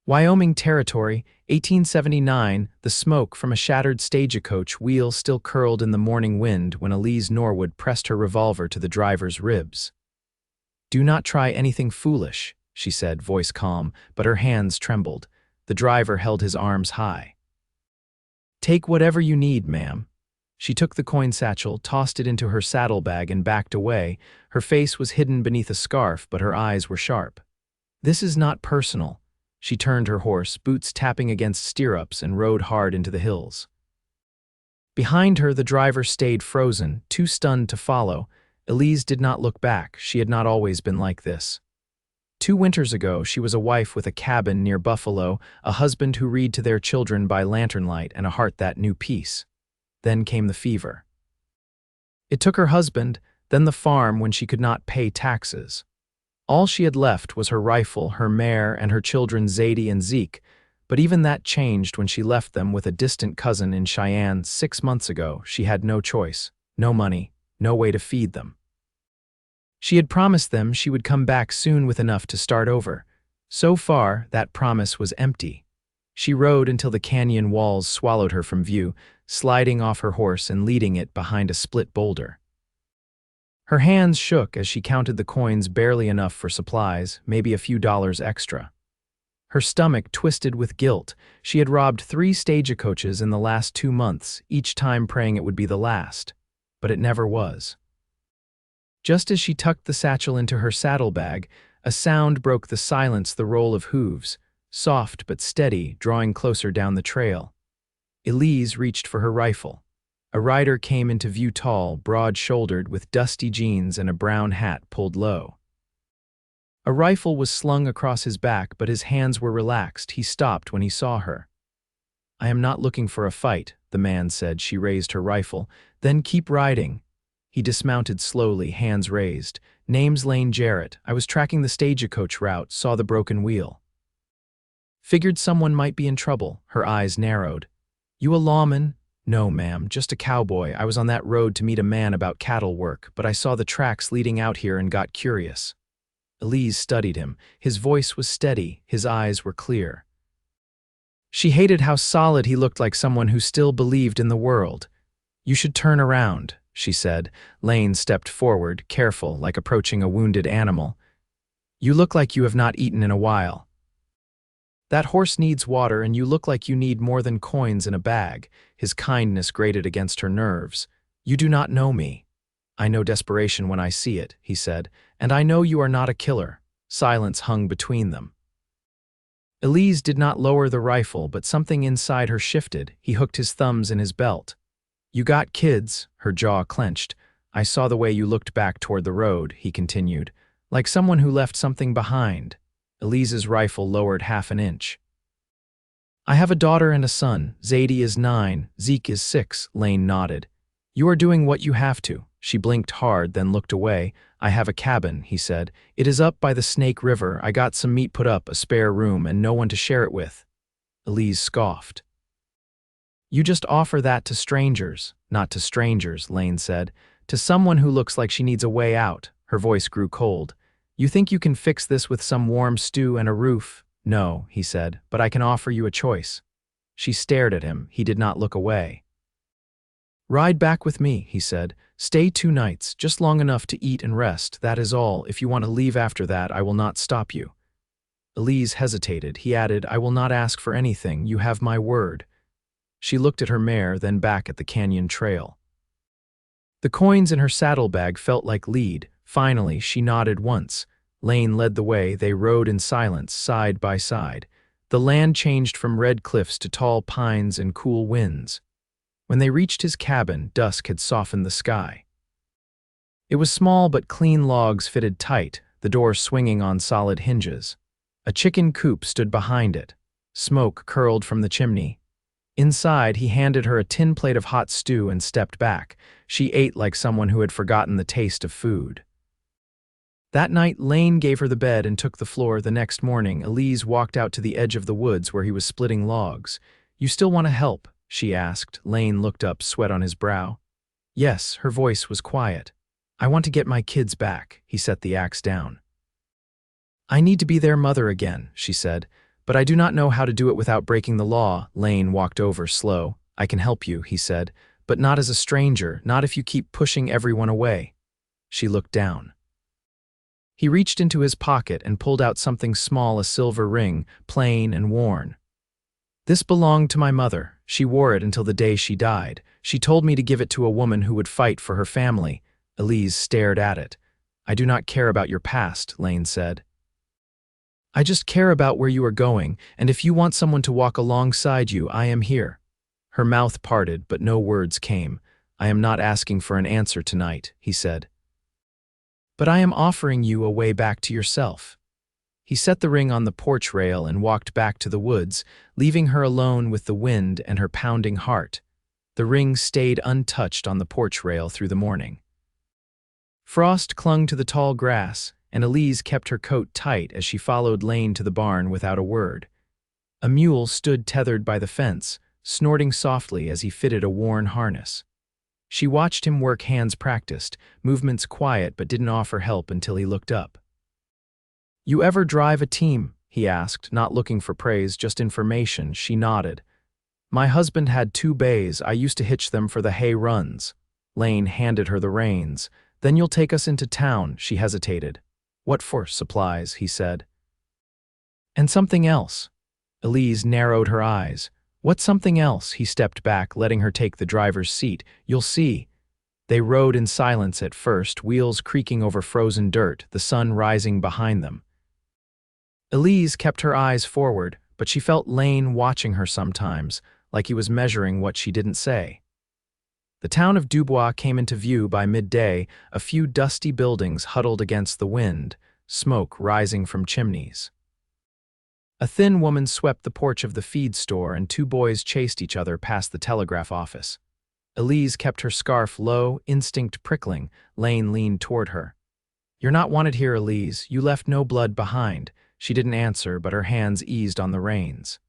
Wyoming Territory, 1879, the smoke from a shattered stagecoach wheel still curled in the morning wind when Elise Norwood pressed her revolver to the driver's ribs. "Do not try anything foolish," she said, voice calm, but her hands trembled. The driver held his arms high. "Take whatever you need, ma'am." She took the coin satchel, tossed it into her saddlebag, and backed away. Her face was hidden beneath a scarf, but her eyes were sharp. "This is not personal." She turned her horse, boots tapping against stirrups, and rode hard into the hills. Behind her, the driver stayed frozen, too stunned to follow. Elise did not look back. She had not always been like this. 2 winters ago, she was a wife with a cabin near Buffalo, a husband who read to their children by lantern light, and a heart that knew peace. Then came the fever. It took her husband, then the farm when she could not pay taxes. All she had left was her rifle, her mare, and her children Zadie and Zeke, but even that changed when she left them with a distant cousin in Cheyenne 6 months ago. She had no choice, no money, no way to feed them. She had promised them she would come back soon with enough to start over. So far, that promise was empty. She rode until the canyon walls swallowed her from view, sliding off her horse and leading it behind a split boulder. Her hands shook as she counted the coins, barely enough for supplies, maybe a few dollars extra. Her stomach twisted with guilt. She had robbed 3 stagecoaches in the last 2 months, each time praying it would be the last. But it never was. Just as she tucked the satchel into her saddlebag, a sound broke the silence, the roll of hooves, soft but steady, drawing closer down the trail. Elise reached for her rifle. A rider came into view, tall, broad-shouldered, with dusty jeans and a brown hat pulled low. A rifle was slung across his back, but his hands were relaxed. He stopped when he saw her. "I am not looking for a fight," the man said. She raised her rifle. "Then keep riding." He dismounted slowly, hands raised. "Name's Lane Jarrett. I was tracking the stagecoach route, saw the broken wheel. Figured someone might be in trouble." Her eyes narrowed. "You a lawman?" "No, ma'am, just a cowboy. I was on that road to meet a man about cattle work, but I saw the tracks leading out here and got curious." Elise studied him. His voice was steady, his eyes were clear. She hated how solid he looked, like someone who still believed in the world. "You should turn around," she said. Lane stepped forward, careful, like approaching a wounded animal. "You look like you have not eaten in a while. That horse needs water, and you look like you need more than coins in a bag." His kindness grated against her nerves. "You do not know me." "I know desperation when I see it," he said, "and I know you are not a killer." Silence hung between them. Elise did not lower the rifle, but something inside her shifted. He hooked his thumbs in his belt. "You got kids?" Her jaw clenched. "I saw the way you looked back toward the road," he continued, "like someone who left something behind." Elise's rifle lowered half an inch. "I have a daughter and a son. Zadie is 9, Zeke is 6, Lane nodded. "You are doing what you have to." She blinked hard, then looked away. "I have a cabin," he said. "It is up by the Snake River. I got some meat put up, a spare room, and no one to share it with." Elise scoffed. "You just offer that to strangers." "Not to strangers," Lane said. "To someone who looks like she needs a way out." Her voice grew cold. "You think you can fix this with some warm stew and a roof?" "No," he said, "but I can offer you a choice." She stared at him. He did not look away. "Ride back with me," he said. "Stay 2 nights, just long enough to eat and rest. That is all. If you want to leave after that, I will not stop you." Elise hesitated. He added, "I will not ask for anything. You have my word." She looked at her mare, then back at the canyon trail. The coins in her saddlebag felt like lead. Finally, she nodded once. Lane led the way. They rode in silence, side by side. The land changed from red cliffs to tall pines and cool winds. When they reached his cabin, dusk had softened the sky. It was small, but clean logs fitted tight, the door swinging on solid hinges. A chicken coop stood behind it. Smoke curled from the chimney. Inside, he handed her a tin plate of hot stew and stepped back. She ate like someone who had forgotten the taste of food. That night, Lane gave her the bed and took the floor. The next morning, Elise walked out to the edge of the woods where he was splitting logs. "You still want to help?" she asked. Lane looked up, sweat on his brow. "Yes," her voice was quiet. "I want to get my kids back." He set the axe down. "I need to be their mother again," she said, But I do not know how to do it without breaking the law. Lane walked over slow. I can help you, he said, but not as a stranger, not if you keep pushing everyone away. She looked down. He reached into his pocket and pulled out something small, a silver ring, plain and worn. This belonged to my mother. She wore it until the day she died. She told me to give it to a woman who would fight for her family. Elise stared at it. I do not care about your past, Lane said. I just care about where you are going, and if you want someone to walk alongside you, I am here. Her mouth parted, but no words came. I am not asking for an answer tonight, he said. But I am offering you a way back to yourself. He set the ring on the porch rail and walked back to the woods, leaving her alone with the wind and her pounding heart. The ring stayed untouched on the porch rail through the morning. Frost clung to the tall grass, and Elise kept her coat tight as she followed Lane to the barn without a word. A mule stood tethered by the fence, snorting softly as he fitted a worn harness. She watched him work, hands practiced, movements quiet, but didn't offer help until he looked up. You ever drive a team? He asked, not looking for praise, just information. She nodded. My husband had 2 bays. I used to hitch them for the hay runs. Lane handed her the reins. Then you'll take us into town, she hesitated. What for? Supplies, he said. And something else. Elise narrowed her eyes. What's something else? He stepped back, letting her take the driver's seat. You'll see. They rode in silence at first, wheels creaking over frozen dirt, the sun rising behind them. Elise kept her eyes forward, but she felt Lane watching her sometimes, like he was measuring what she didn't say. The town of Dubois came into view by midday, a few dusty buildings huddled against the wind, smoke rising from chimneys. A thin woman swept the porch of the feed store, and 2 boys chased each other past the telegraph office. Elise kept her scarf low, instinct prickling. Lane leaned toward her. You're not wanted here, Elise. You left no blood behind. She didn't answer, but her hands eased on the reins.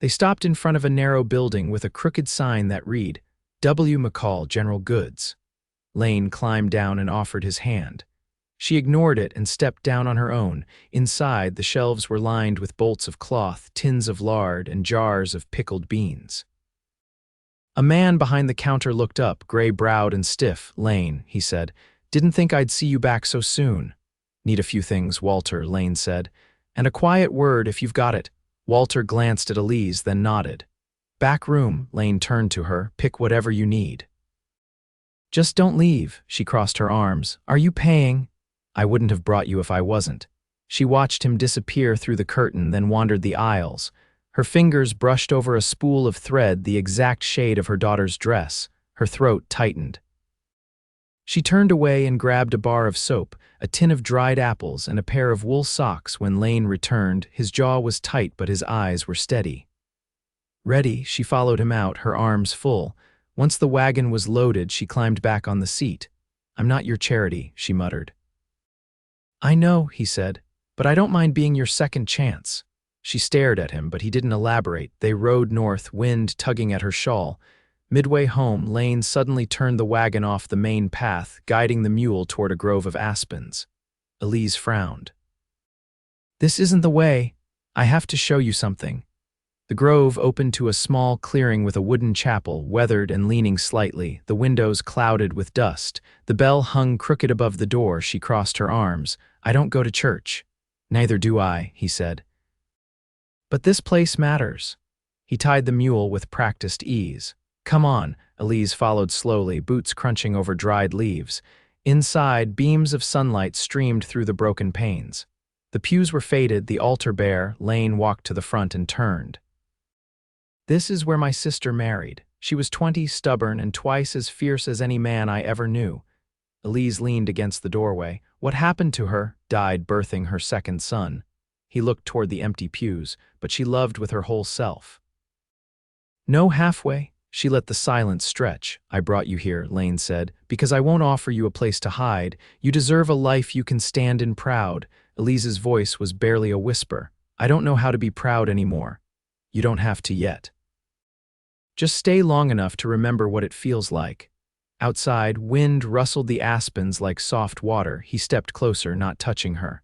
They stopped in front of a narrow building with a crooked sign that read, W. McCall, General Goods. Lane climbed down and offered his hand. She ignored it and stepped down on her own. Inside, the shelves were lined with bolts of cloth, tins of lard, and jars of pickled beans. A man behind the counter looked up, gray-browed and stiff. Lane, he said, didn't think I'd see you back so soon. Need a few things, Walter, Lane said. And a quiet word if you've got it. Walter glanced at Elise, then nodded. Back room, Lane turned to her. Pick whatever you need. Just don't leave, she crossed her arms. Are you paying? I wouldn't have brought you if I wasn't. She watched him disappear through the curtain, then wandered the aisles. Her fingers brushed over a spool of thread, the exact shade of her daughter's dress. Her throat tightened. She turned away and grabbed a bar of soap, a tin of dried apples, and a pair of wool socks. When Lane returned, his jaw was tight, but his eyes were steady. Ready, she followed him out, her arms full. Once the wagon was loaded, she climbed back on the seat. I'm not your charity, she muttered. I know, he said, but I don't mind being your second chance. She stared at him, but he didn't elaborate. They rode north, wind tugging at her shawl. Midway home, Lane suddenly turned the wagon off the main path, guiding the mule toward a grove of aspens. Elise frowned. This isn't the way. I have to show you something. The grove opened to a small clearing with a wooden chapel, weathered and leaning slightly, the windows clouded with dust. The bell hung crooked above the door. She crossed her arms. I don't go to church. Neither do I, he said. But this place matters. He tied the mule with practiced ease. Come on, Elise followed slowly, boots crunching over dried leaves. Inside, beams of sunlight streamed through the broken panes. The pews were faded, the altar bare. Lane walked to the front and turned. This is where my sister married. She was 20, stubborn, and twice as fierce as any man I ever knew. Elise leaned against the doorway. What happened to her? Died birthing her second son. He looked toward the empty pews, but she loved with her whole self. No halfway. She let the silence stretch. I brought you here, Lane said, because I won't offer you a place to hide. You deserve a life you can stand in proud. Elise's voice was barely a whisper. I don't know how to be proud anymore. You don't have to yet. Just stay long enough to remember what it feels like. Outside, wind rustled the aspens like soft water. He stepped closer, not touching her.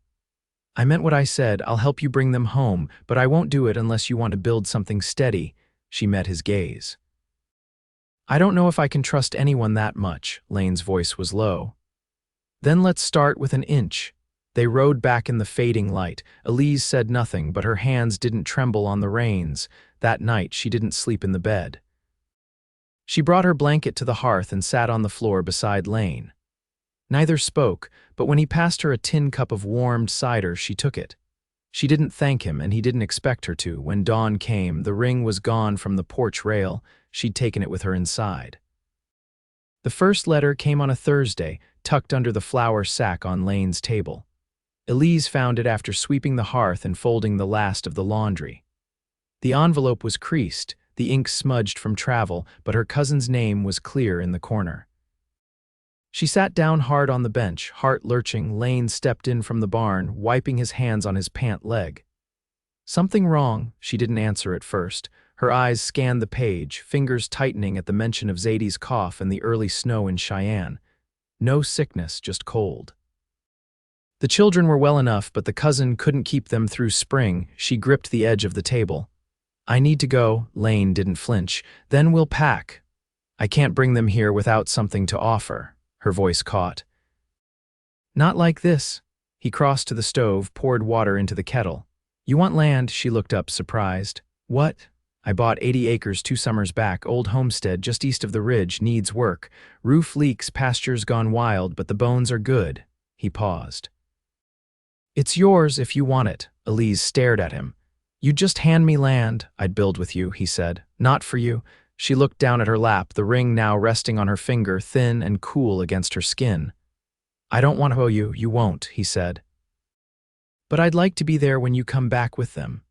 I meant what I said. I'll help you bring them home, but I won't do it unless you want to build something steady. She met his gaze. I don't know if I can trust anyone that much. Lane's voice was low. Then let's start with an inch. They rode back in the fading light. Elise said nothing, but her hands didn't tremble on the reins. That night, she didn't sleep in the bed. She brought her blanket to the hearth and sat on the floor beside Lane. Neither spoke, but when he passed her a tin cup of warmed cider, she took it. She didn't thank him, and he didn't expect her to. When dawn came, the ring was gone from the porch rail. She'd taken it with her inside. The first letter came on a Thursday, tucked under the flour sack on Lane's table. Elise found it after sweeping the hearth and folding the last of the laundry. The envelope was creased, the ink smudged from travel, but her cousin's name was clear in the corner. She sat down hard on the bench, heart lurching. Lane stepped in from the barn, wiping his hands on his pant leg. Something wrong? She didn't answer at first. Her eyes scanned the page, fingers tightening at the mention of Zadie's cough and the early snow in Cheyenne. No sickness, just cold. The children were well enough, but the cousin couldn't keep them through spring. She gripped the edge of the table. I need to go. Lane didn't flinch. Then we'll pack. I can't bring them here without something to offer. Her voice caught. Not like this. He crossed to the stove, poured water into the kettle. You want land? She looked up, surprised. What? I bought 80 acres 2 summers back, old homestead just east of the ridge, needs work. Roof leaks, pastures gone wild, but the bones are good. He paused. It's yours if you want it. Elise stared at him. You just hand me land. I'd build with you, he said. Not for you. She looked down at her lap, the ring now resting on her finger, thin and cool against her skin. I don't want to owe you, you won't, he said. But I'd like to be there when you come back with them.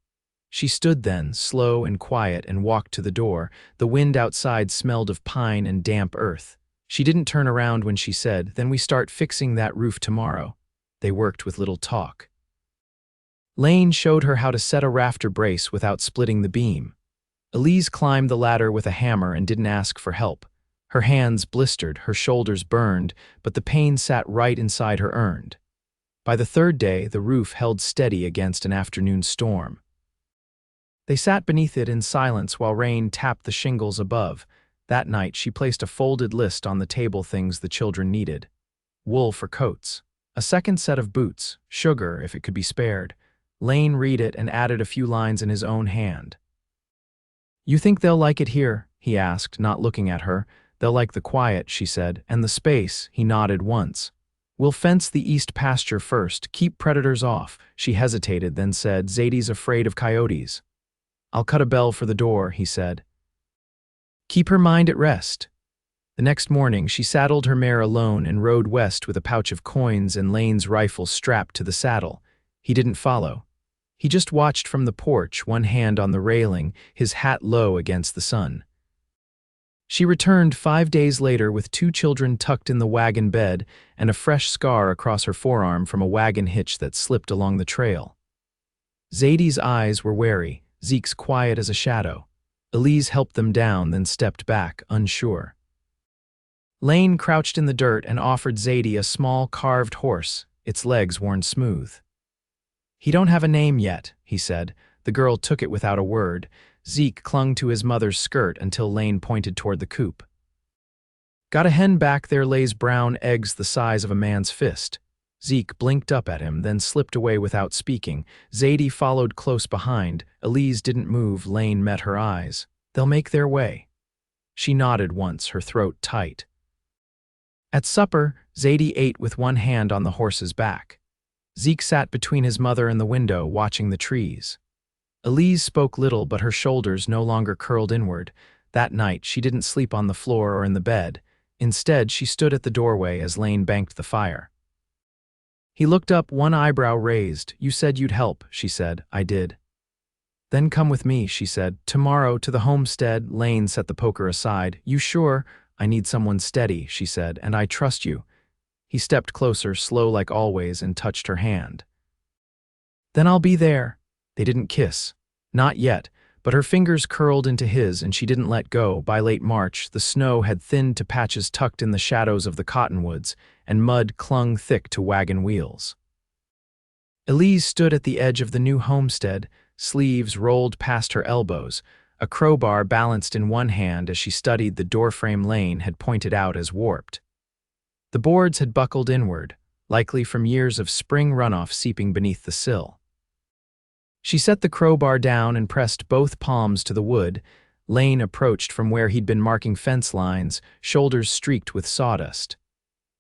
She stood then, slow and quiet, and walked to the door. The wind outside smelled of pine and damp earth. She didn't turn around when she said, Then we start fixing that roof tomorrow. They worked with little talk. Lane showed her how to set a rafter brace without splitting the beam. Elise climbed the ladder with a hammer and didn't ask for help. Her hands blistered, her shoulders burned, but the pain sat right inside her earned. By the third day, the roof held steady against an afternoon storm. They sat beneath it in silence while rain tapped the shingles above. That night, she placed a folded list on the table, things the children needed. Wool for coats. A second set of boots. Sugar, if it could be spared. Lane read it and added a few lines in his own hand. You think they'll like it here? He asked, not looking at her. They'll like the quiet, she said, and the space. He nodded once. We'll fence the east pasture first, keep predators off. She hesitated, then said, Zadie's afraid of coyotes. I'll cut a bell for the door, he said. Keep her mind at rest. The next morning, she saddled her mare alone and rode west with a pouch of coins and Lane's rifle strapped to the saddle. He didn't follow. He just watched from the porch, one hand on the railing, his hat low against the sun. She returned 5 days later with 2 children tucked in the wagon bed and a fresh scar across her forearm from a wagon hitch that slipped along the trail. Zadie's eyes were wary, Zeke's quiet as a shadow. Elise helped them down, then stepped back, unsure. Lane crouched in the dirt and offered Zadie a small carved horse, its legs worn smooth. He don't have a name yet, he said. The girl took it without a word. Zeke clung to his mother's skirt until Lane pointed toward the coop. Got a hen back there, lays brown eggs the size of a man's fist. Zeke blinked up at him, then slipped away without speaking. Zadie followed close behind. Elise didn't move. Lane met her eyes. They'll make their way. She nodded once, her throat tight. At supper, Zadie ate with one hand on the horse's back. Zeke sat between his mother and the window, watching the trees. Elise spoke little, but her shoulders no longer curled inward. That night, she didn't sleep on the floor or in the bed. Instead, she stood at the doorway as Lane banked the fire. He looked up, one eyebrow raised. You said you'd help, she said. I did. Then come with me, she said. Tomorrow to the homestead. Lane set the poker aside. You sure? I need someone steady, she said, and I trust you. He stepped closer, slow like always, and touched her hand. Then I'll be there. They didn't kiss. Not yet, but her fingers curled into his and she didn't let go. By late March, the snow had thinned to patches tucked in the shadows of the cottonwoods, and mud clung thick to wagon wheels. Elise stood at the edge of the new homestead, sleeves rolled past her elbows, a crowbar balanced in one hand as she studied the doorframe Lane had pointed out as warped. The boards had buckled inward, likely from years of spring runoff seeping beneath the sill. She set the crowbar down and pressed both palms to the wood. Lane approached from where he'd been marking fence lines, shoulders streaked with sawdust.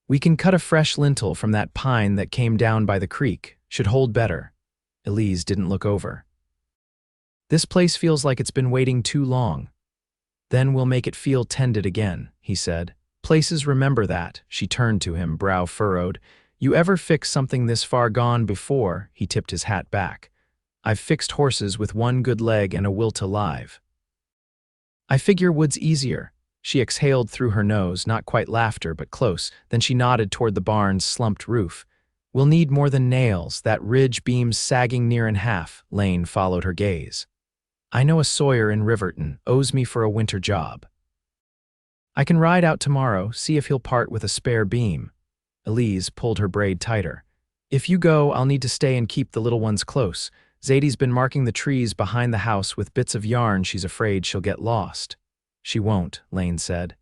"We can cut a fresh lintel from that pine that came down by the creek. Should hold better." Elise didn't look over. "This place feels like it's been waiting too long." "Then we'll make it feel tended again," he said. "Places remember that." She turned to him, brow furrowed. "You ever fix something this far gone before?" He tipped his hat back. "I've fixed horses with one good leg and a will to live." "I figure wood's easier." She exhaled through her nose, not quite laughter, but close. Then she nodded toward the barn's slumped roof. "We'll need more than nails, that ridge beam's sagging near in half." Lane followed her gaze. "I know a sawyer in Riverton, owes me for a winter job. I can ride out tomorrow, see if he'll part with a spare beam." Elise pulled her braid tighter. "If you go, I'll need to stay and keep the little ones close. Zadie's been marking the trees behind the house with bits of yarn. She's afraid she'll get lost." "She won't," Lane said.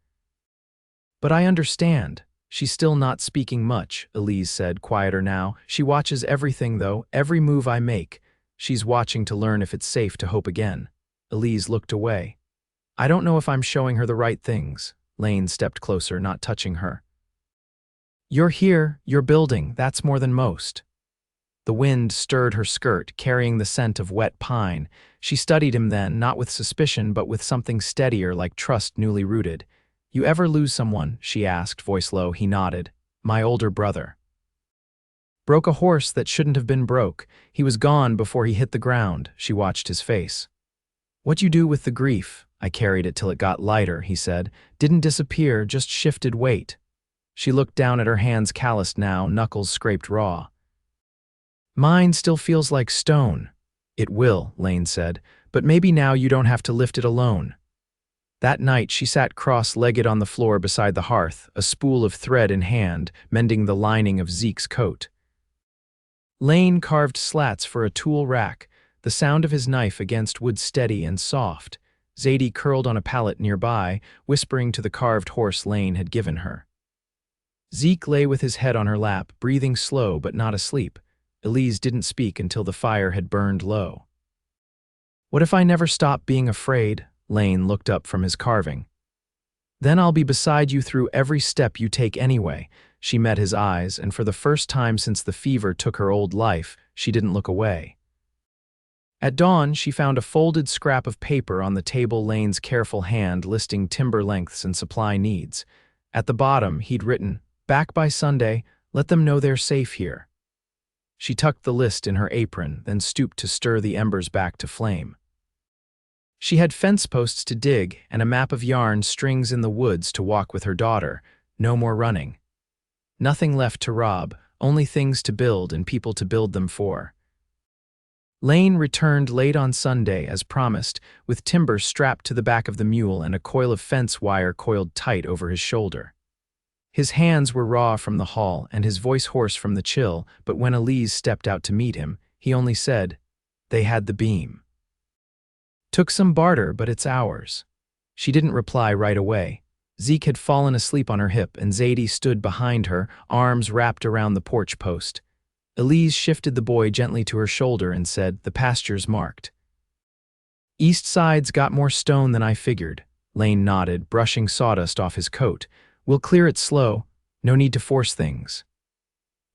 "But I understand." "She's still not speaking much," Elise said, quieter now. "She watches everything, though, every move I make. She's watching to learn if it's safe to hope again." Elise looked away. "I don't know if I'm showing her the right things." Lane stepped closer, not touching her. "You're here, you're building, that's more than most." The wind stirred her skirt, carrying the scent of wet pine. She studied him then, not with suspicion, but with something steadier, like trust newly rooted. "You ever lose someone?" she asked, voice low. He nodded. "My older brother. Broke a horse that shouldn't have been broke. He was gone before he hit the ground." She watched his face. "What'd you do with the grief?" "I carried it till it got lighter," he said. "Didn't disappear, just shifted weight." She looked down at her hands, calloused now, knuckles scraped raw. "Mine still feels like stone." "It will," Lane said, "but maybe now you don't have to lift it alone." That night she sat cross-legged on the floor beside the hearth, a spool of thread in hand, mending the lining of Zeke's coat. Lane carved slats for a tool rack, the sound of his knife against wood steady and soft. Zadie curled on a pallet nearby, whispering to the carved horse Lane had given her. Zeke lay with his head on her lap, breathing slow but not asleep. Elise didn't speak until the fire had burned low. "What if I never stop being afraid?" Lane looked up from his carving. "Then I'll be beside you through every step you take anyway." She met his eyes, and for the first time since the fever took her old life, she didn't look away. At dawn, she found a folded scrap of paper on the table, Lane's careful hand listing timber lengths and supply needs. At the bottom, he'd written, "Back by Sunday, let them know they're safe here." She tucked the list in her apron, then stooped to stir the embers back to flame. She had fence posts to dig and a map of yarn strings in the woods to walk with her daughter. No more running. Nothing left to rob, only things to build and people to build them for. Lane returned late on Sunday, as promised, with timber strapped to the back of the mule and a coil of fence wire coiled tight over his shoulder. His hands were raw from the haul and his voice hoarse from the chill, but when Elise stepped out to meet him, he only said, "They had the beam. Took some barter, but it's ours." She didn't reply right away. Zeke had fallen asleep on her hip, and Zadie stood behind her, arms wrapped around the porch post. Elise shifted the boy gently to her shoulder and said, "The pasture's marked." "East side's got more stone than I figured." Lane nodded, brushing sawdust off his coat. "We'll clear it slow, no need to force things."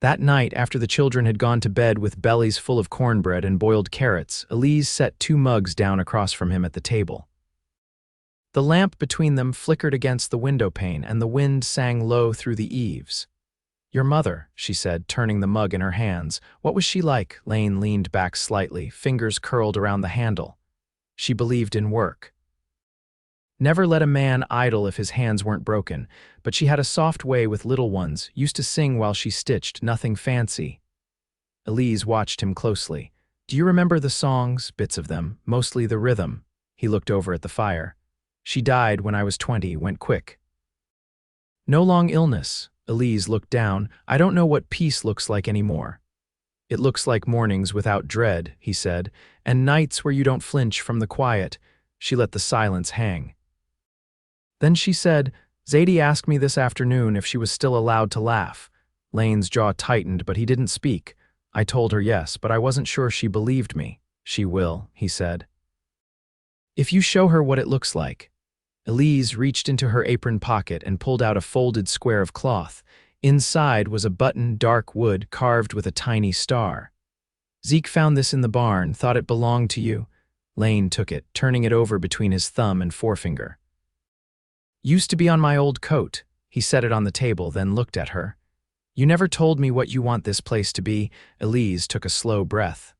That night, after the children had gone to bed with bellies full of cornbread and boiled carrots, Elise set 2 mugs down across from him at the table. The lamp between them flickered against the window pane, and the wind sang low through the eaves. "Your mother," she said, turning the mug in her hands. "What was she like?" Lane leaned back slightly, fingers curled around the handle. "She believed in work. Never let a man idle if his hands weren't broken, but she had a soft way with little ones, used to sing while she stitched, nothing fancy." Elise watched him closely. "Do you remember the songs?" "Bits of them, mostly the rhythm." He looked over at the fire. "She died when I was 20, went quick. No long illness." Elise looked down. "I don't know what peace looks like anymore." It looks like mornings without dread, he said, and nights where you don't flinch from the quiet. She let the silence hang. Then she said, Zadie asked me this afternoon if she was still allowed to laugh. Lane's jaw tightened, but he didn't speak. I told her yes, but I wasn't sure she believed me. She will, he said. If you show her what it looks like. Elise reached into her apron pocket and pulled out a folded square of cloth. Inside was a button, dark wood, carved with a tiny star. Zeke found this in the barn, thought it belonged to you. Lane took it, turning it over between his thumb and forefinger. Used to be on my old coat. He set it on the table, then looked at her. You never told me what you want this place to be. Elise took a slow breath.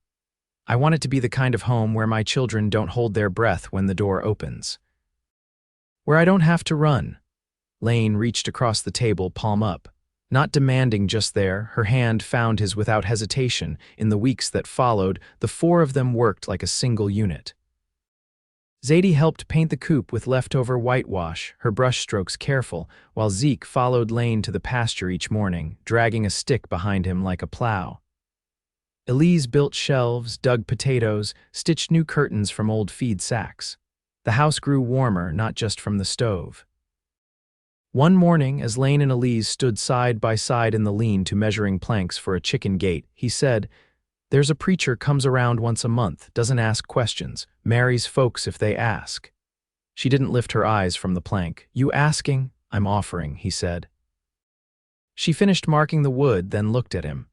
I want it to be the kind of home where my children don't hold their breath when the door opens. Where I don't have to run. Lane reached across the table, palm up. Not demanding just there, her hand found his without hesitation. In the weeks that followed, the four of them worked like a single unit. Zadie helped paint the coop with leftover whitewash, her brushstrokes careful, while Zeke followed Lane to the pasture each morning, dragging a stick behind him like a plow. Elise built shelves, dug potatoes, stitched new curtains from old feed sacks. The house grew warmer, not just from the stove. One morning, as Lane and Elise stood side by side in the lean-to measuring planks for a chicken gate, he said, There's a preacher comes around once a month, doesn't ask questions, marries folks if they ask. She didn't lift her eyes from the plank. You asking? I'm offering, he said. She finished marking the wood, then looked at him.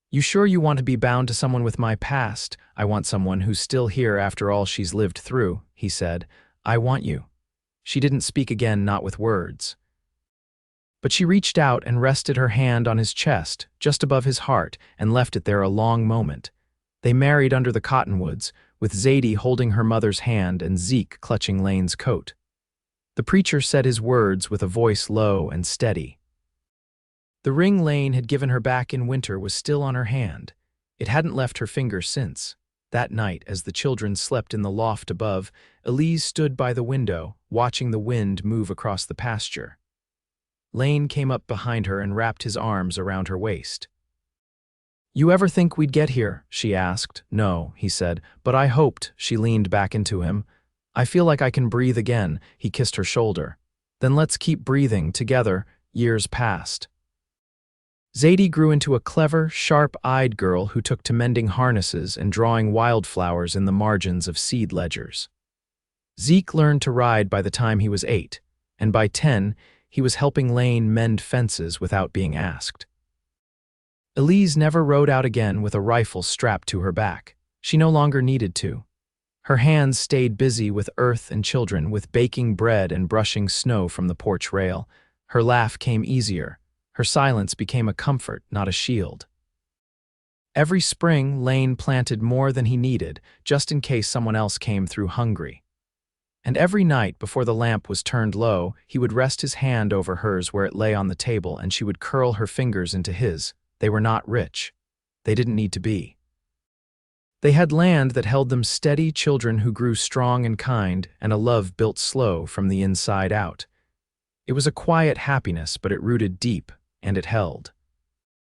You sure you want to be bound to someone with my past? I want someone who's still here after all she's lived through, he said. I want you. She didn't speak again, not with words. But she reached out and rested her hand on his chest, just above his heart, and left it there a long moment. They married under the cottonwoods, with Zadie holding her mother's hand and Zeke clutching Lane's coat. The preacher said his words with a voice low and steady. The ring Lane had given her back in winter was still on her hand. It hadn't left her finger since. That night, as the children slept in the loft above, Elise stood by the window, watching the wind move across the pasture. Lane came up behind her and wrapped his arms around her waist. You ever think we'd get here? She asked. No, he said, but I hoped. She leaned back into him. I feel like I can breathe again. He kissed her shoulder. Then let's keep breathing together. Years passed. Zadie grew into a clever, sharp-eyed girl who took to mending harnesses and drawing wildflowers in the margins of seed ledgers. Zeke learned to ride by the time he was 8, and by 10, he was helping Lane mend fences without being asked. Elise never rode out again with a rifle strapped to her back. She no longer needed to. Her hands stayed busy with earth and children, with baking bread and brushing snow from the porch rail. Her laugh came easier. Her silence became a comfort, not a shield. Every spring, Lane planted more than he needed, just in case someone else came through hungry. And every night, before the lamp was turned low, he would rest his hand over hers where it lay on the table, and she would curl her fingers into his. They were not rich. They didn't need to be. They had land that held them steady children who grew strong and kind, and a love built slow from the inside out. It was a quiet happiness, but it rooted deep, and it held.